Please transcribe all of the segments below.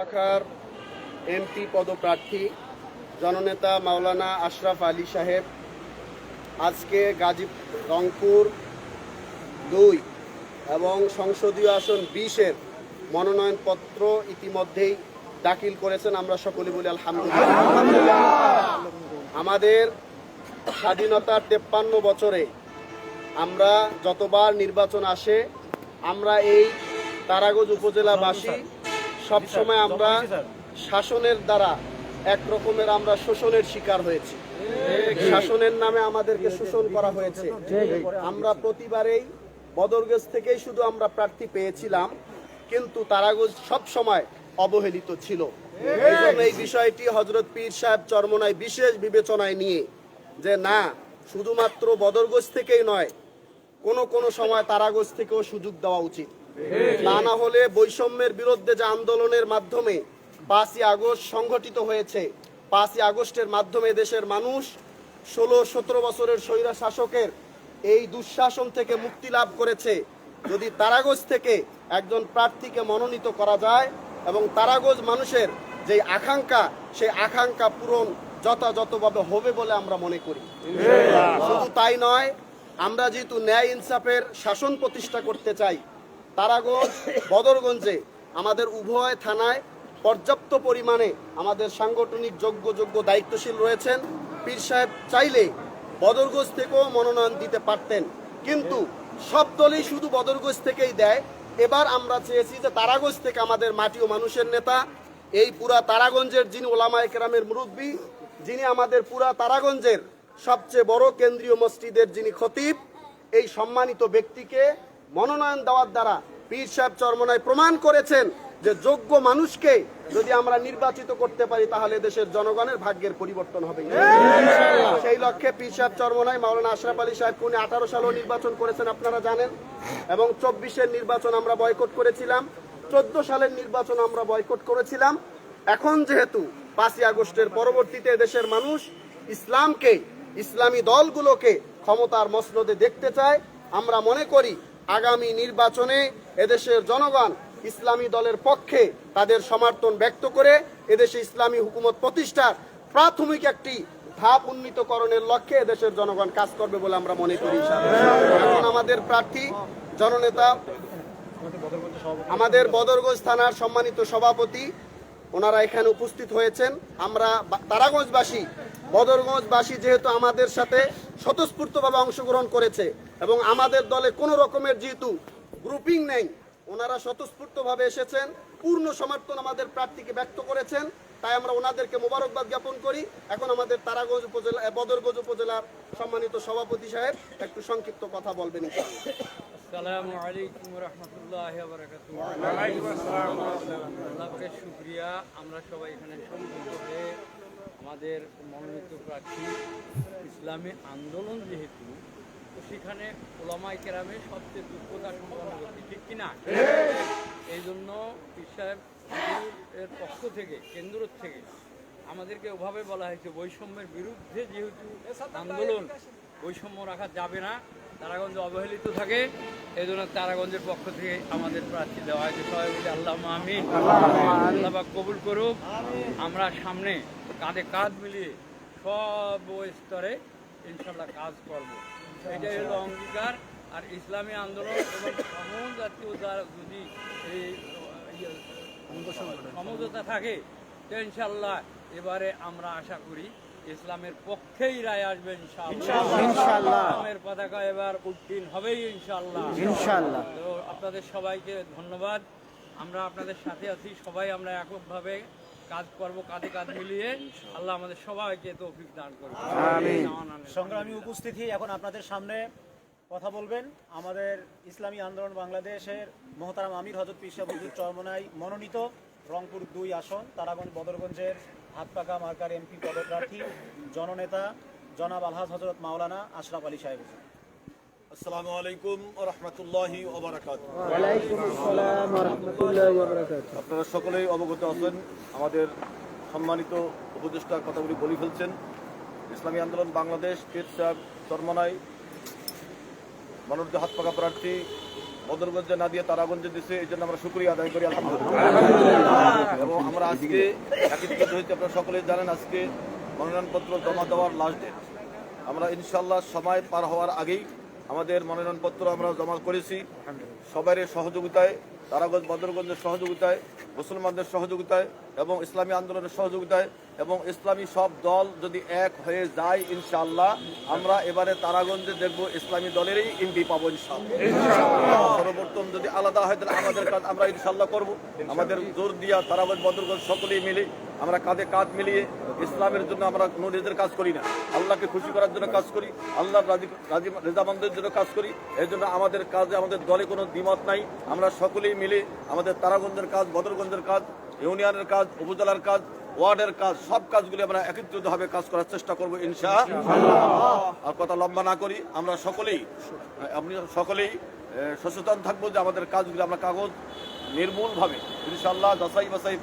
শাখার এমপি পদপ্রার্থী জননেতা মাওলানা আশরাফ আলী সাহেব আজকে রংপুর 2 এবং সংসদীয় আসন 20-এর মনোনয়নপত্র ইতিমধ্যেই দাখিল করেছেন। আমরা সকলে বলি আলহামদুলিল্লাহ। আমাদের স্বাধীনতার 53 বছরে আমরা যতবার নির্বাচন আসে আমরা এই তারাগঞ্জ উপজেলাবাসী সবসময় আমরা শাসনের দ্বারা এক রকমের আমরা শোষণের শিকার হয়েছি। শাসনের নামে আমাদেরকে শোষণ করা হয়েছে। আমরা প্রতিবারেই বদরগঞ্জ থেকেই শুধু আমরা প্রার্থী পেয়েছিলাম, কিন্তু তারাগঞ্জ সব সময় অবহেলিত ছিল। এই বিষয়টি হযরত পীর সাহেব চরমনাই বিশেষ বিবেচনায় নিয়ে যে না, শুধুমাত্র বদরগঞ্জ থেকেই নয়, কোনো সময় তারাগঞ্জ থেকেও সুযোগ দেওয়া উচিত। তা না হলে বৈষম্যের বিরুদ্ধে যে আন্দোলনের মাধ্যমে 5ই আগস্ট সংগঠিত হয়েছে, 5ই আগস্টের মাধ্যমে দেশের মানুষ 16-17 বছরের স্বৈরা শাসকের এই দুঃশাসন থেকে মুক্তি লাভ করেছে। যদি তারাগঞ্জ থেকে একজন প্রার্থীকে মনোনীত করা যায় এবং তারাগঞ্জ মানুষের যে আকাঙ্ক্ষা, সেই আকাঙ্ক্ষা পূরণ যথাযথভাবে হবে বলে আমরা মনে করি। শুধু তাই নয়, আমরা যেহেতু ন্যায় ইনসাফের শাসন প্রতিষ্ঠা করতে চাই, তারাগঞ্জ বদরগঞ্জে আমাদের উভয় থানায় পর্যাপ্ত পরিমাণে আমাদের সাংগঠনিক যোগ্য দায়িত্বশীল রয়েছেন। পীর সাহেব চাইলে বদরগঞ্জ থেকেও মনোনয়ন দিতে পারতেন, কিন্তু সব দলই শুধু বদরগঞ্জ থেকেই দেয়। এবার আমরা চেয়েছি যে তারাগঞ্জ থেকে আমাদের মাটি ও মানুষের নেতা, এই পুরা তারাগঞ্জের যিনি ওলামায়ে কেরামের মুরব্বী, যিনি আমাদের পুরা তারাগঞ্জের সবচেয়ে বড় কেন্দ্রীয় মসজিদের যিনি খতিব, এই সম্মানিত ব্যক্তিকে মনোনয়ন দেওয়ার দ্বারা পীর সাহেব চরমনাই প্রমাণ করেছেন যে যোগ্য মানুষকে যদি আমরা নির্বাচিত করতে পারি তাহলে দেশের জনগণের ভাগ্যের পরিবর্তন হবে। সেই লক্ষ্যে পীর সাহেব চরমনাই মাওলানা আশরাফ আলী সাহেব উনি 18 সালেও নির্বাচন করেছেন আপনারা জানেন, এবং 24-এর নির্বাচন আমরা বয়কট করেছিলাম, 14 সালের নির্বাচন আমরা বয়কট করেছিলাম। এখন যেহেতু 5ই আগস্টের পরবর্তীতে দেশের মানুষ ইসলামকে, ইসলামী দলগুলোকে ক্ষমতার মসনদে দেখতে চায়, আমরা মনে করি আগামী নির্বাচনে এদেশের জনগণ ইসলামী দলের পক্ষে তাদের সমর্থন ব্যক্ত করে এদেশে ইসলামী হুকুমত প্রতিষ্ঠার প্রাথমিক একটি ধাপ উন্নীতকরণের লক্ষ্যে এদেশের জনগণ কাজ করবে বলে আমরা মনে করি। এখন আমাদের প্রার্থী জননেতা, আমাদের বদরগঞ্জ থানার সম্মানিত সভাপতি, ওনারা এখানে উপস্থিত হয়েছেন। আমরা তারাগঞ্জবাসী, বদরগঞ্জবাসী যেহেতু আমাদের সাথে স্বতঃস্ফূর্তভাবে অংশগ্রহণ করেছে এবং আমাদের দলে কোনো রকমের যেহেতু গ্রুপিং নেই, ওনারা স্বতঃস্ফূর্তভাবে এসেছেন, পূর্ণ সমর্থন আমাদের প্রার্থীকে ব্যক্ত করেছেন, তাই আমরা ওনাদেরকে মোবারকবাদ জ্ঞাপন করি। এখন আমাদের তারাগঞ্জ উপজেলা, বদরগঞ্জ উপজেলার সম্মানিত সভাপতি সাহেব একটু সংক্ষিপ্ত কথা বলবেন। আসসালামু আলাইকুম ওয়া রাহমাতুল্লাহি ওয়া বারাকাতুহু। ওয়া আলাইকুম আসসালাম ওয়া রাহমাতুল্লাহ। আল্লাহকে শুকরিয়া, আমরা সবাই এখানে সম্মিলিত হয়ে আমাদের মনোনীত প্রার্থী ইসলামী আন্দোলন যেহেতু, তো সেখানে ওলামায়ে কেরামের সবচেয়ে যোগ্যতা সম্পন্ন ব্যক্তি, ঠিক কিনা? এই জন্য পীর সাহেব এর পক্ষ থেকে, কেন্দ্র থেকে আমাদেরকে ওভাবে বলা হয়েছে বৈষম্যের বিরুদ্ধে যেহেতু আন্দোলন, বৈষম্য রাখা যাবে না, তারাগঞ্জ অবহেলিত থাকে, এই জন্য তারাগঞ্জের পক্ষ থেকে আমাদের প্রার্থী দেওয়া হয়েছে। সবাই বলি আল্লাহুম্মা আমিন। আল্লাহ পাক কবুল করুক। আমরা সামনে কাঁধে কাঁধ মিলিয়ে সব স্তরে ইনশাল্লাহ কাজ করব, এটাই হলো অঙ্গীকার। আর ইসলামী আন্দোলন এবং সমজাতীয় যদি এই সমঝোতা থাকে, তো ইনশাল্লাহ এবারে আমরা আশা করি ইসলামের পক্ষেই রায় আসবে ইনশাআল্লাহ। ইসলামের পতাকা এবার উত্তীর্ণ হবেই ইনশাআল্লাহ। তো আপনাদের সবাইকে ধন্যবাদ। আমরা আপনাদের সাথে আছি, সবাই আমরা এককভাবে কাজ করব, কাঁধে কাঁধ মিলিয়ে। আল্লাহ আমাদের সবাইকে তৌফিক দান করুন। সংগ্রামী উপস্থিতি, এখন আপনাদের সামনে কথা বলবেন আমাদের ইসলামী আন্দোলন বাংলাদেশের মহতারাম আমির হযরত পীর সাহেব হুজুর চরমনাই মনোনীত রংপুর 2 আসন তারাগঞ্জ বদরগঞ্জের হাতপাকা মার্কার এমপি পদপ্রার্থী জননেতা জনাব আলহাজ হযরত মাওলানা আশরাফ আলী সাহেব। আসসালামু আলাইকুম ওয়া রাহমাতুল্লাহি ওয়া বারাকাতুহু। ওয়া আলাইকুম আসসালাম ওয়া রাহমাতুল্লাহি ওয়া বারাকাতুহু। আপনারা সকলেই অবগত আছেন, আমাদের সম্মানিত উপদেষ্টার কথাগুলি বলে ফেলছেন। ইসলামী আন্দোলন বাংলাদেশ পীর সাহেব চরমনাই মনোনীত হাতপাকা প্রার্থী বদরগঞ্জে না দিয়ে তারাগঞ্জে দিচ্ছে, এই জন্য আমরা শুকরিয়া আদায় করি আলহামদুলিল্লাহ। এবং আমরা আজকে একত্রিত হয়েছি, আপনারা সকলে জানেন আজকে মনোনয়নপত্র জমা দেওয়ার লাস্ট ডেট। আমরা ইনশাল্লাহ সময় পার হওয়ার আগেই আমাদের মনোনয়নপত্র আমরা জমা করেছি সবারই সহযোগিতায়, তারাগঞ্জ বদরগঞ্জের সহযোগিতায়, মুসলমানদের সহযোগিতায় এবং ইসলামী আন্দোলনের সহযোগিতায় এবং ইসলামী সব দল যদি এক হয়ে যায় ইনশাআল্লাহ আমরা এবারে তারাগঞ্জে দেখব ইসলামী দলেরই এমপি পাবো ইনশাআল্লাহ। সর্বপ্রথম যদি আলাদা হয় তাহলে আমাদের কাজ আমরা ইনশাআল্লাহ করব। আমাদের জোর দিয়া তারাগঞ্জ বদরগঞ্জ সকলেই মিলে আমরা কাঁধে কাঁধ মিলিয়ে ইসলামের জন্য আমরা কোনো নিজেদের কাজ করি না, আল্লাহকে খুশি করার জন্য কাজ করি, আল্লাহর রেজামন্দের জন্য কাজ করি। এই জন্য আমাদের কাজে আমাদের দলে কোনো দ্বিমত নাই। আমরা সকলেই মিলে আমাদের তারাগঞ্জের কাজ, বদরগঞ্জের কাজ, ইউনিয়নের কাজ, উপজেলার কাজ, ওয়ার্ডের কাজ, সব কাজগুলি আমরা একত্রিতভাবে কাজ করার চেষ্টা করবো ইনশাআল্লাহ। আর কথা লম্বা না করি, আমরা সকলেই সচেতন থাকবো যে আমাদের কাজগুলি আমরা কাগজ নির্মূলভাবে ইনশাআল্লাহ যাচাই বাছাই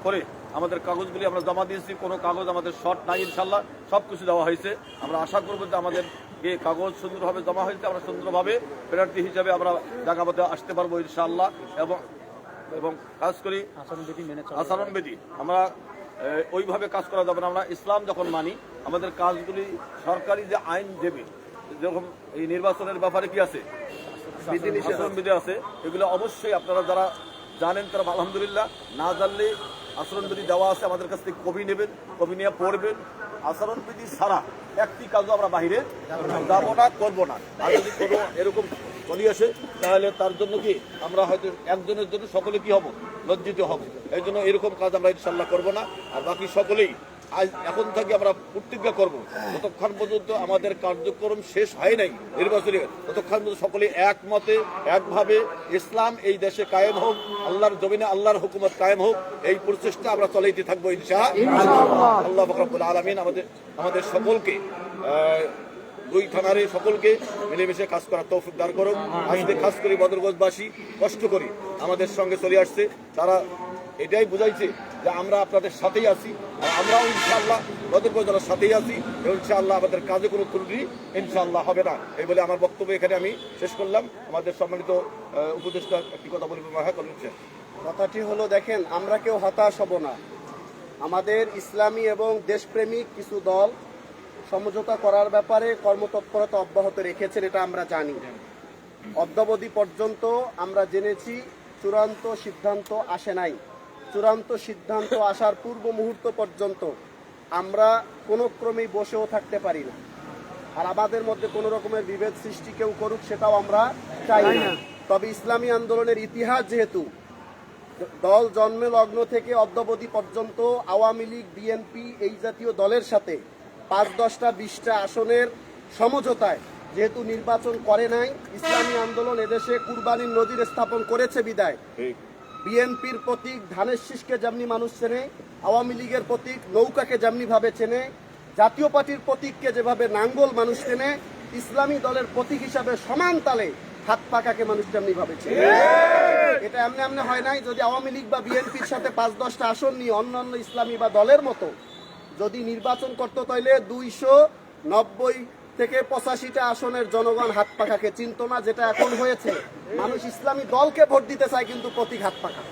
করে আমাদের কাগজগুলি আমরা জমা দিয়েছি, কোনো কাগজ আমাদের শর্ট নাই ইনশাআল্লাহ, সব কিছু দেওয়া হয়েছে। আমরা আশা করবো যে আমাদের যে কাগজ সুন্দরভাবে জমা হয়েছে আমরা সুন্দরভাবে প্রার্থী হিসাবে আমরা জায়গাতে আসতে পারবো ইনশাআল্লাহ। এবং কাজ করি আচরণবিধি আমরা ওইভাবে কাজ করা যাবে না। আমরা ইসলাম যখন মানি আমাদের কাজগুলি সরকারি যে আইন দেবে, যেরকম এই নির্বাচনের ব্যাপারে কি আছে আচরণবিধি আছে, এগুলো অবশ্যই আপনারা যারা জানেন তারা আলহামদুলিল্লাহ, না জানলে আচরণবিধি দেওয়া আছে, আমাদের কাছ থেকে কপি নেবেন, কপি নিয়ে পড়বেন। আচরণবিধি ছাড়া একটি কাজও আমরা বাইরে যাবো না, করবো না। আর যদি কোনো এরকম চলে আসে তাহলে তার জন্য কি আমরা হয়তো একজনের জন্য সকলে কি হব, লজ্জিত হব। এই জন্য এরকম কাজ আমরা ইনশাল্লাহ করবো না। আর বাকি সকলেই আজ এখন থেকে আমরা প্রতিজ্ঞা করবো যতক্ষণ পর্যন্ত আমাদের কার্যক্রম শেষ হয় নাই নির্বাচনে, ততক্ষণ পর্যন্ত সকলে একমতে একভাবে ইসলাম এই দেশে কায়েম হোক, আল্লাহর জমিনে আল্লাহর হুকুমত কায়েম হোক, এই প্রচেষ্টা আমরা চলাইতে থাকবো ইনশাআল্লাহ। আল্লাহ রাব্বুল আলামিন আমাদের সকলকে দুই থানারে সকলকে মিলেমিশে কাজ করার তৌফিক দান করুন। আজকে খাস করে বদরগঞ্জবাসী কষ্ট করি আমাদের সঙ্গে চলে আসছে, তারা এটাই বুঝাইছে যে আমরা আপনাদের সাথেই আছি, আর আমরাও ইনশাআল্লাহ বদরগঞ্জের সাথেই আছি। ইনশাআল্লাহ আমাদের কাজে কোনো ত্রুটি ইনশাআল্লাহ হবে না। এই বলে আমার বক্তব্য এখানে আমি শেষ করলাম। আমাদের সম্মানিত উপদেষ্টা একটি কথা বলবেন, কথাটি হলো, দেখেন আমরা কেউ হতাশ হব না। আমাদের ইসলামী এবং দেশপ্রেমিক কিছু দল সমঝোতা করার ব্যাপারে কর্মতৎপরতা অব্যাহত রেখেছেন, এটা আমরা জানি। অদ্যাবধি পর্যন্ত আমরা জেনেছি চূড়ান্ত সিদ্ধান্ত আসে নাই। চূড়ান্ত সিদ্ধান্ত আসার পূর্ব মুহূর্ত পর্যন্ত আমরা কোনো ক্রমেই বসেও থাকতে পারি না। আর আমাদের মধ্যে কোনো রকমের বিভেদ সৃষ্টি কেউ করুক সেটাও আমরা চাই না। তবে ইসলামী আন্দোলনের ইতিহাস যেহেতু দল জন্মে লগ্ন থেকে অদ্যাবধি পর্যন্ত আওয়ামী লীগ, বিএনপি এই জাতীয় দলের সাথে ৫-১০টা ২০টা আসনের সমঝোতায় যেহেতু নির্বাচন করে নাই, ইসলামী আন্দোলন এদেশে কুরবানির নজির স্থাপন করেছে বিদায় বিএনপির প্রতীক ধানের শীষকে যেমনি মানুষ চেনে, আওয়ামী লীগের প্রতীক নৌকাকে যেমনি ভাবে চেনে, জাতীয় পার্টির প্রতীককে যেভাবে নাঙ্গল মানুষ চেনে, ইসলামী দলের প্রতীক হিসাবে সমান তালে হাত পাকাকে মানুষ তেমনি ভাবে চেনে। এটা এমনি এমনি হয় নাই। যদি আওয়ামী লীগ বা বিএনপির সাথে ৫-১০টা আসন নিয়ে অন্যান্য ইসলামী বা দলের মতো যদি নির্বাচন করতো তাহলে ২৯০ থেকে ৮৫টা আসনের জনগণ হাত পাখাকে চিনত না, যেটা এখন হয়েছে। মানুষ ইসলামী দলকে ভোট দিতে চায় কিন্তু প্রতীক হাত পাখা।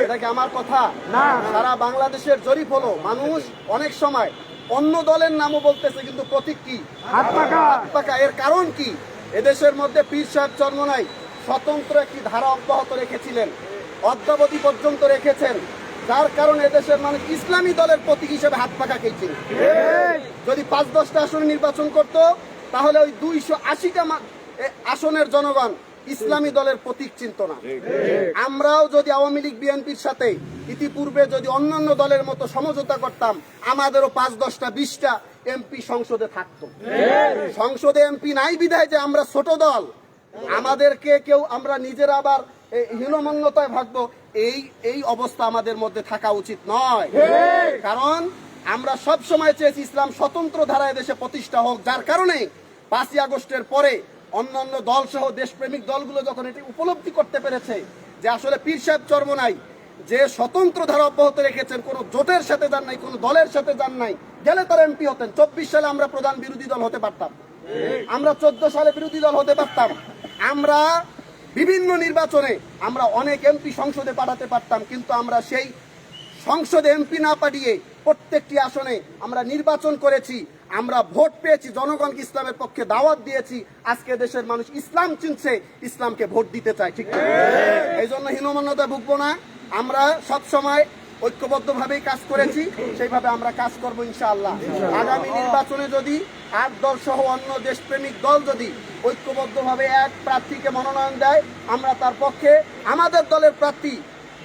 এটা কি আমার কথা না? সারা বাংলাদেশের জরিপ হলো, মানুষ অনেক সময় অন্য দলের নামও বলতেছে কিন্তু প্রতীক কি? হাত পাখা। এর কারণ কি? এদেশের মধ্যে পীর সাহেব চরমোনাই স্বতন্ত্র একটি ধারা অব্যাহত রেখেছিলেন, অদ্যাবধি পর্যন্ত রেখেছেন, যার কারণে এদেশের মানুষ ইসলামী দলের প্রতীক হিসেবে হাত পাখাকেই চিনে। যদি ৫-১০টা আসনে নির্বাচন করত তাহলে ওই ২৮০টা আসনের জনগণ ইসলামী দলের প্রতীক চিনত না। আমরাও যদি আওয়ামী লীগ বিএনপির সাথে ইতিপূর্বে যদি অন্যান্য দলের মতো সমঝোতা করতাম, আমাদেরও ৫-১০টা ২০টা এমপি সংসদে থাকতো। সংসদে এমপি নাই বিধায় যে আমরা ছোট দল, আমাদেরকে কেউ আমরা নিজেরা আবার হীনমন্যতায় ভাববো, এই অবস্থা আমাদের মধ্যে থাকা উচিত নয়। কারণ আমরা সব সময় চেয়েছি ইসলাম স্বতন্ত্র ধারায় দেশে প্রতিষ্ঠা হোক, যার কারণে ৫ই আগস্টের পরে অন্যান্য দল সহ দেশপ্রেমিক দলগুলো যখন এটি উপলব্ধি করতে পেরেছে যে আসলে পীর সাহেব চরমোনাই যে স্বতন্ত্র ধারা অব্যাহত রেখেছেন, কোনো জোটের সাথে যান নাই, কোনো দলের সাথে যান নাই, গেলে তারা এমপি হতেন। ২৪ সালে আমরা প্রধান বিরোধী দল হতে পারতাম, আমরা ১৪ সালে বিরোধী দল হতে পারতাম, আমরা বিভিন্ন নির্বাচনে আমরা অনেক এমপি সংসদে পাঠাতে পারতাম, কিন্তু আমরা সেই সংসদে এমপি না পাঠিয়ে প্রত্যেকটি আসনে আমরা নির্বাচন করেছি, আমরা ভোট পেয়েছি, জনগণকে ইসলামের পক্ষে দাওয়াত দিয়েছি। আজকে দেশের মানুষ ইসলাম চিনছে, ইসলামকে ভোট দিতে চায়, ঠিক না? এই জন্য হীনমন্যতায় ভুগবো না। আমরা সব সময় ঐক্যবদ্ধভাবেই কাজ করেছি, সেইভাবে আমরা কাজ করব ইনশাআল্লাহ। আগামী নির্বাচনে যদি 8 দল সহ অন্য দেশপ্রেমিক দল যদি ঐক্যবদ্ধভাবে এক প্রার্থীকে মনোনয়ন দেয়, আমরা তার পক্ষে, আমাদের দলের প্রার্থী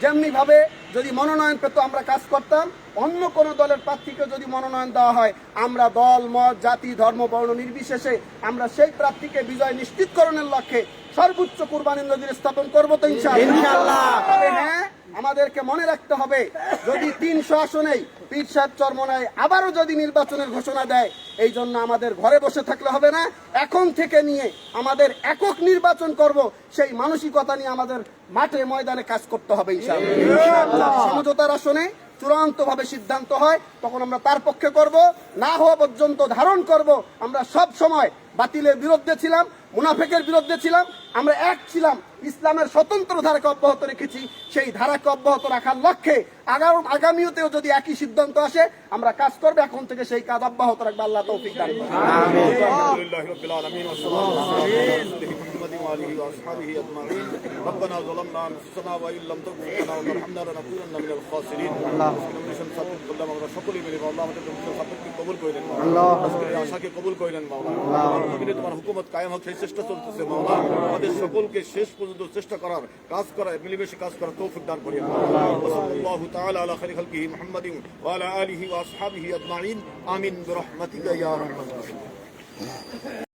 যেমনি ভাবে যদি মনোনয়ন পেত আমরা কাজ করতাম, অন্য কোনো দলের প্রার্থীকে যদি মনোনয়ন দেওয়া হয়, আমরা দল মত জাতি ধর্ম বর্ণ নির্বিশেষে আমরা সেই প্রার্থীকে বিজয় নিশ্চিতকরণের লক্ষ্যে সর্বোচ্চ কুরবানির নজির স্থাপন করবো তো ইনশাআল্লাহ। তবে হ্যাঁ, আমাদেরকে মনে রাখতে হবে, যদি 300 আসনেই পীর সাহেব চরমনায় আবারও যদি নির্বাচনের ঘোষণা দেয়, এই জন্য আমাদের ঘরে বসে থাকলে হবে না। এখন থেকে নিয়ে আমাদের একক নির্বাচন করব, সেই মানসিকতা নিয়ে আমাদের মাঠে ময়দানে কাজ করতে হবে ইনশাআল্লাহ। সমঝোতার আসনে চূড়ান্তভাবে সিদ্ধান্ত হয়, তখন আমরা তার পক্ষে করব, না হওয়া পর্যন্ত ধারণ করব। আমরা সব সময় বাতিলের বিরুদ্ধে ছিলাম, মুনাফেকের বিরুদ্ধে ছিলাম, আমরা এক ছিলাম, ইসলামের স্বতন্ত্র ধারাকে অব্যাহত রেখেছি। সেই ধারাকে অব্যাহত রাখার লক্ষ্যে আগামীতেও যদি একই সিদ্ধান্ত আসে, আমরা কাজ করবো। এখন থেকে সেই কাজ অব্যাহত রাখবো। আল্লাহ তৌফিক দান করুন। আলহামদুলিল্লাহি রাব্বিল আলামিন ওয়া সাল্লাল্লাহু আলা মুহাম্মাদিন ওয়া আলিহি ওয়া আসহাবিহি আজমাইন। রব্বানা যালামনা আনফুসানা ওয়া ইল্লাম তাগফির লানা ওয়া তারহামনা লানাকুনান্না মিনাল খাসিরিন। আল্লাহ আমরা সকলেই মিলে আল্লাহ আমাদের সাবকে কবুল করে নেন। আল্লাহ আজকের আশাকে কবুল করে নেন মাওলানা। আল্লাহ তোমার হুকুমত কায়েম হোক, সেই চেষ্টা চলতেছে মাওলানা। আমাদের সকলকে শেষ পর্যন্ত চেষ্টা করার, কাজ করার, মিলেমিশে কাজ করার তৌফিক দান করিয়েন। সাল্লাল্লাহু তাআলা আলা খায়রি খালকিহি মুহাম্মাদিন ওয়া আলা আলিহি ওয়া আসহাবিহি আজমাইন। আমিন বিরহমাতিকা ইয়া আরহামার রাহিমিন।